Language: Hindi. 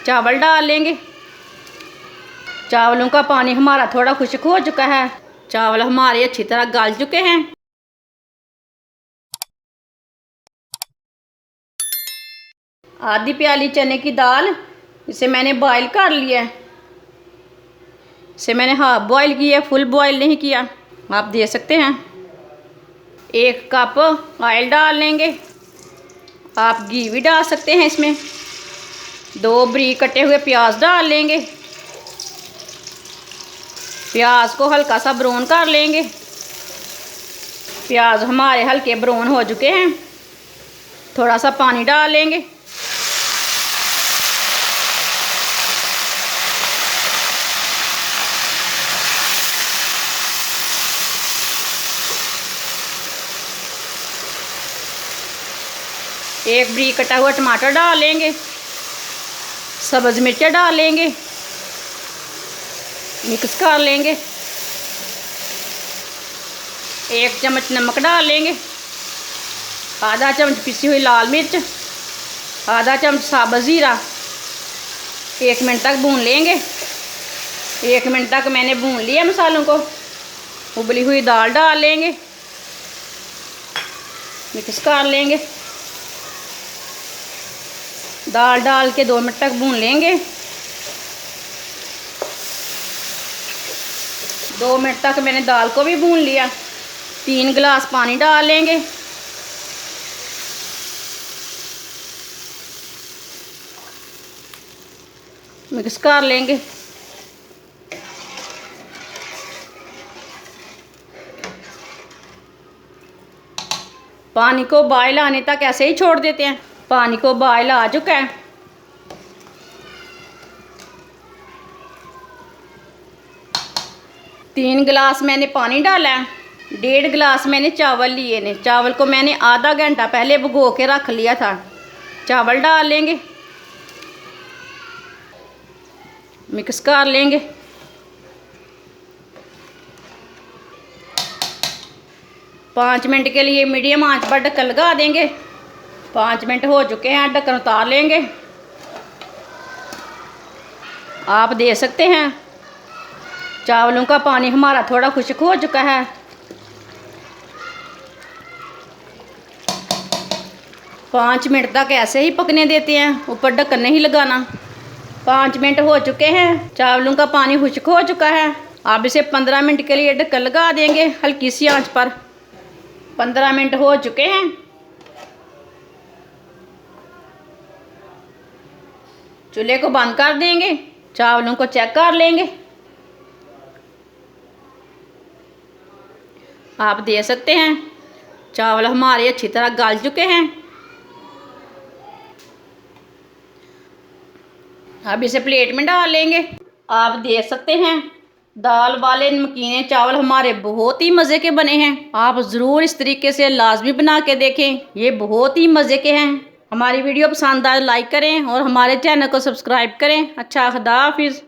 चावल डाल लेंगे। चावलों का पानी हमारा थोड़ा खुश्क हो चुका है। चावल हमारे अच्छी तरह गल चुके हैं। आधी प्याली चने की दाल, इसे मैंने बॉईल कर लिया है। इसे मैंने हाफ बॉईल किया, फुल बॉईल नहीं किया, आप दे सकते हैं। 1 कप ऑयल डाल लेंगे। आप घी भी डाल सकते हैं इसमें। 2 बारीक कटे हुए प्याज डाल लेंगे। प्याज को हल्का सा ब्राउन कर लेंगे। प्याज हमारे हल्के ब्राउन हो चुके हैं। थोड़ा सा पानी डाल लेंगे। एक बारीक कटा हुआ टमाटर डाल लेंगे। सब्ज़ मिर्चें डाल लेंगे। मिक्स कर लेंगे। 1 चम्मच नमक डाल लेंगे। आधा चम्मच पिसी हुई लाल मिर्च, आधा चम्मच साबुत ज़ीरा। 1 मिनट तक भून लेंगे। 1 मिनट तक मैंने भून लिया मसालों को। उबली हुई दाल डाल लेंगे। मिक्स कर लेंगे। दाल डाल के 2 मिनट तक भून लेंगे। 2 मिनट तक मैंने दाल को भी भून लिया। 3 गिलास पानी डाल लेंगे। मिक्स कर लेंगे। पानी को बॉयल आने तक ऐसे ही छोड़ देते हैं। पानी को बॉयल आ चुका है। तीन गिलास मैंने पानी डाला है। 1.5 गिलास मैंने चावल लिए ने। चावल को मैंने आधा घंटा पहले भिगो के रख लिया था। चावल डाल लेंगे। मिक्स कर लेंगे। पाँच मिनट के लिए मीडियम आंच पर ढक्कन लगा देंगे। 5 मिनट हो चुके हैं, ढक्कन उतार लेंगे। आप दे सकते हैं। चावलों का पानी हमारा थोड़ा खुश्क हो चुका है। पाँच मिनट तक ऐसे ही पकने देते हैं, ऊपर ढक्कन नहीं लगाना। 5 मिनट हो चुके हैं, चावलों का पानी खुश्क हो चुका है। आप इसे 15 मिनट के लिए ढक्कन लगा देंगे हल्की सी आंच पर। 15 मिनट हो चुके हैं। चूल्हे को बंद कर देंगे। चावलों को चेक कर लेंगे। आप दे सकते हैं। चावल हमारे अच्छी तरह गल चुके हैं। अब इसे प्लेट में डाल लेंगे। आप दे सकते हैं। दाल वाले नमकीने चावल हमारे बहुत ही मज़े के बने हैं। आप ज़रूर इस तरीके से लाजमी बना के देखें, ये बहुत ही मज़े के हैं। हमारी वीडियो पसंद आए लाइक करें और हमारे चैनल को सब्सक्राइब करें। अच्छा, खुदा हाफिज़।